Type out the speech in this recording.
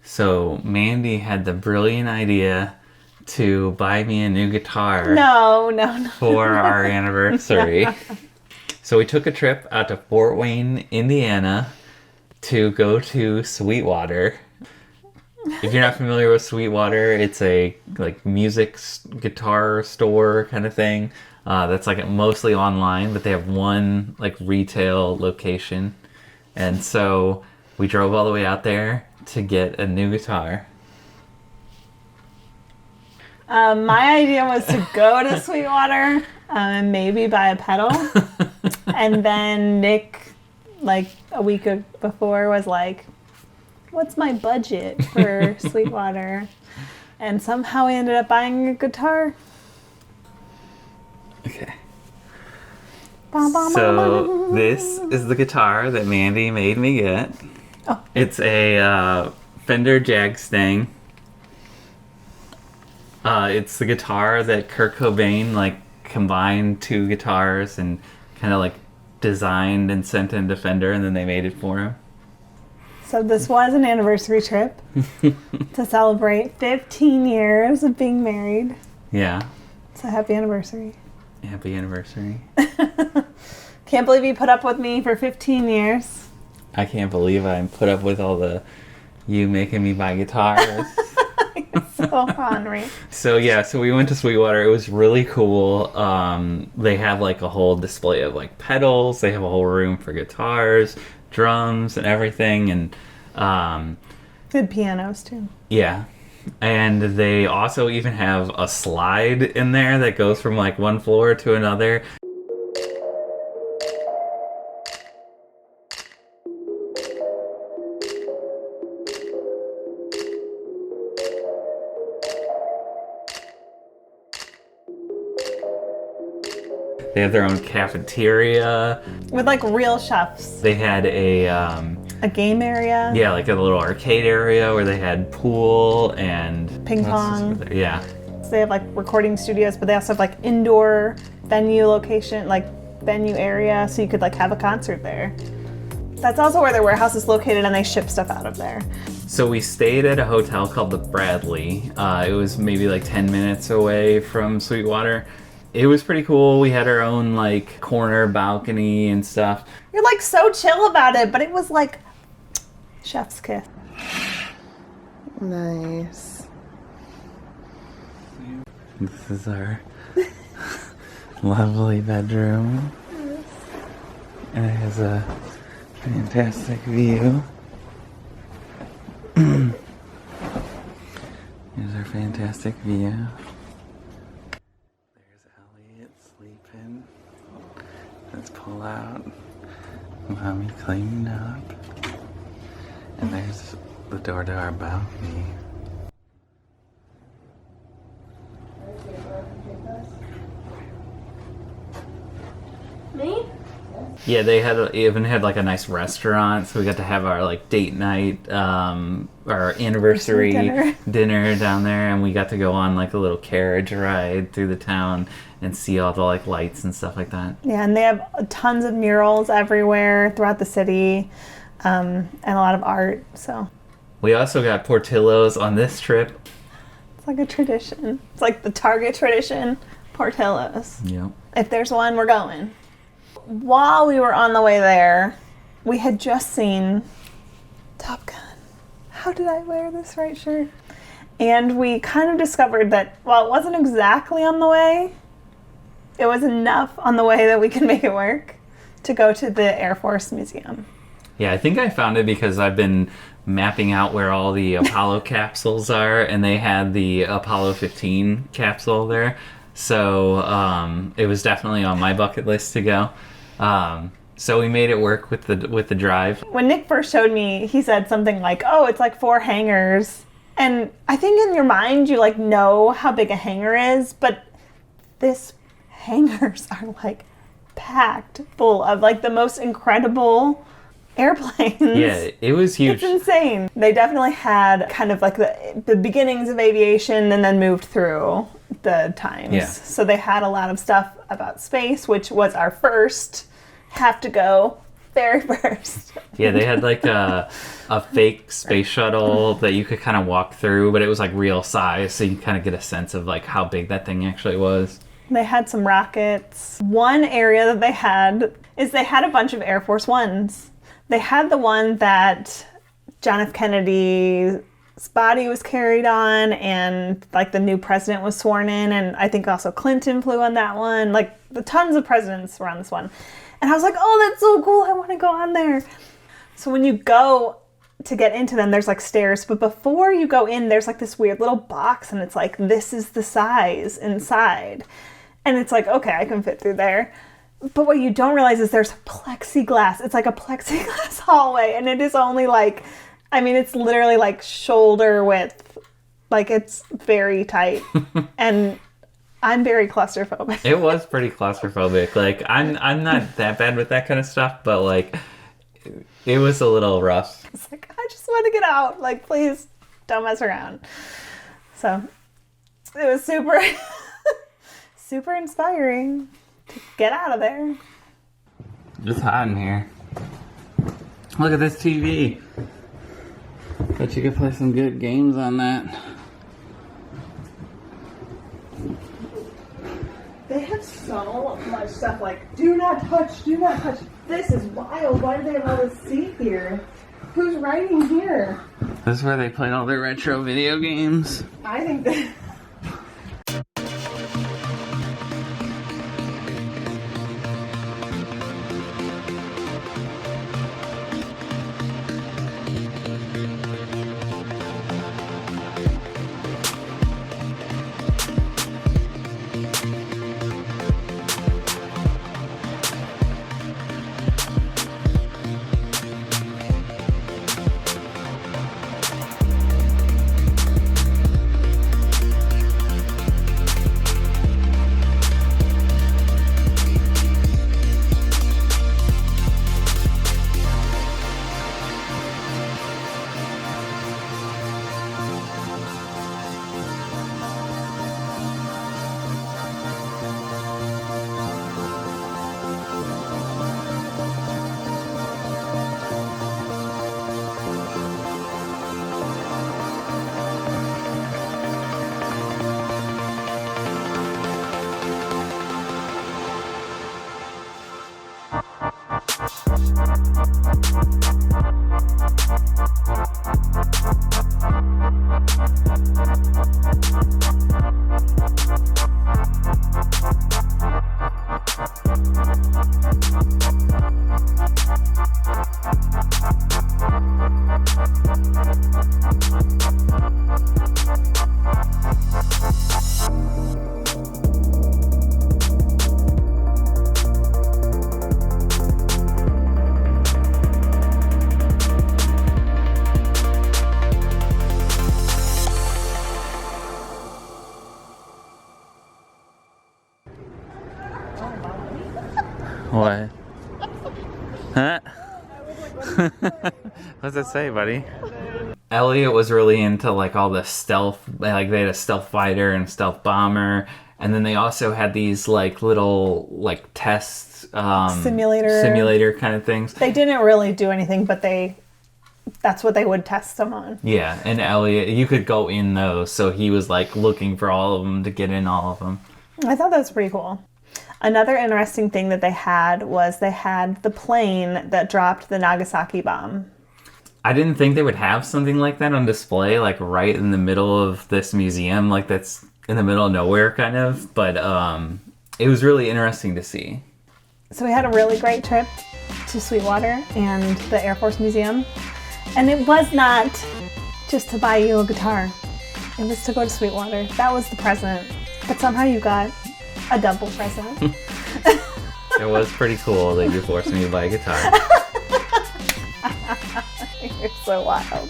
So Mandy had the brilliant idea to buy me a new guitar No. for our anniversary. So we took a trip out to Fort Wayne, Indiana to go to Sweetwater. If you're not familiar with Sweetwater, it's a like guitar store kind of thing. That's like mostly online, but they have one like retail location. And so we drove all the way out there to get a new guitar. My idea was to go to Sweetwater and maybe buy a pedal. And then Nick, like a week before, was like, what's my budget for Sweetwater? And somehow we ended up buying a guitar. Okay. So this is the guitar that Mandy made me get. Oh. It's a Fender Jag Stang. It's the guitar that Kurt Cobain like combined two guitars and kind of like designed and sent into Fender, and then they made it for him. So this was an anniversary trip to celebrate 15 years of being married. Yeah. So happy anniversary. Happy anniversary. Can't believe you put up with me for 15 years. I can't believe I put up with all you making me buy guitars. So ornery. So we went to Sweetwater. It was really cool. They have like a whole display of like pedals. They have a whole room for guitars, drums, and everything. And good pianos too. Yeah. And they also even have a slide in there that goes from like one floor to another. They have their own cafeteria. With like real chefs. They had a game area. Yeah, like a little arcade area where they had pool and ping pong. Yeah. So they have like recording studios, but they also have like indoor venue area, so you could like have a concert there. That's also where their warehouse is located, and they ship stuff out of there. So we stayed at a hotel called the Bradley. It was maybe like 10 minutes away from Sweetwater. It was pretty cool. We had our own like corner balcony and stuff. You're like so chill about it, but it was like chef's kiss. Nice. This is our lovely bedroom. And it has a fantastic view. Here's our fantastic view. Sleeping. Let's pull out. Mommy cleaning up. And there's the door to our balcony. Me? Yeah, they even had like a nice restaurant, so we got to have our like date night, our anniversary dinner down there, and we got to go on like a little carriage ride through the town and see all the like lights and stuff like that. Yeah, and they have tons of murals everywhere throughout the city, and a lot of art. So we also got Portillo's on this trip. It's like a tradition. It's like the Target tradition, Portillo's. Yep. If there's one, we're going. While we were on the way there, we had just seen Top Gun. How did I wear this right shirt? And we kind of discovered that while it wasn't exactly on the way, it was enough on the way that we can make it work to go to the Air Force Museum. Yeah, I think I found it because I've been mapping out where all the Apollo capsules are, and they had the Apollo 15 capsule there. So it was definitely on my bucket list to go. So we made it work with the drive. When Nick first showed me, he said something like, "Oh, it's like 4 hangars." And I think in your mind you like know how big a hangar is, but this hangars are like packed full of like the most incredible airplanes. Yeah, it was huge. It's insane. They definitely had kind of like the beginnings of aviation and then moved through the times. Yeah. So they had a lot of stuff about space, which was our first have to go very first. Yeah, they had like a fake space shuttle that you could kind of walk through, but it was like real size, so you kind of get a sense of like how big that thing actually was. They had some rockets. One area that they had is they had a bunch of Air Force Ones. They had the one that John F. Kennedy's body was carried on, and like the new president was sworn in, and I think also Clinton flew on that one. Like the tons of presidents were on this one. And I was like, oh, that's so cool. I want to go on there. So when you go to get into them, there's like stairs. But before you go in, there's like this weird little box. And it's like, this is the size inside. And it's like, okay, I can fit through there. But what you don't realize is there's plexiglass. It's like a plexiglass hallway. And it is only like, I mean, it's literally like shoulder width. Like it's very tight. And I'm very claustrophobic. It was pretty claustrophobic. Like I'm not that bad with that kind of stuff, but like it was a little rough. It's like, I just want to get out. Like, please don't mess around. So it was super, super inspiring to get out of there. It's hot in here. Look at this TV. Bet you could play some good games on that. They have so much stuff like, do not touch, do not touch. This is wild. Why do they have all this seat here? Who's writing here? This is where they played all their retro video games. I think that... What? Huh? What's it say, buddy? Elliot was really into like all the stealth, like they had a stealth fighter and stealth bomber, and then they also had these like little like test simulator kind of things. They didn't really do anything, but that's what they would test them on. Yeah, and Elliot, you could go in those, so he was like looking for all of them to get in all of them. I thought that was pretty cool. Another interesting thing that they had was they had the plane that dropped the Nagasaki bomb. I didn't think they would have something like that on display, like right in the middle of this museum, like that's in the middle of nowhere kind of, but it was really interesting to see. So we had a really great trip to Sweetwater and the Air Force Museum, and it was not just to buy you a guitar. It was to go to Sweetwater. That was the present, but somehow you got a double present. It was pretty cool that you forced me to buy a guitar. You're so wild.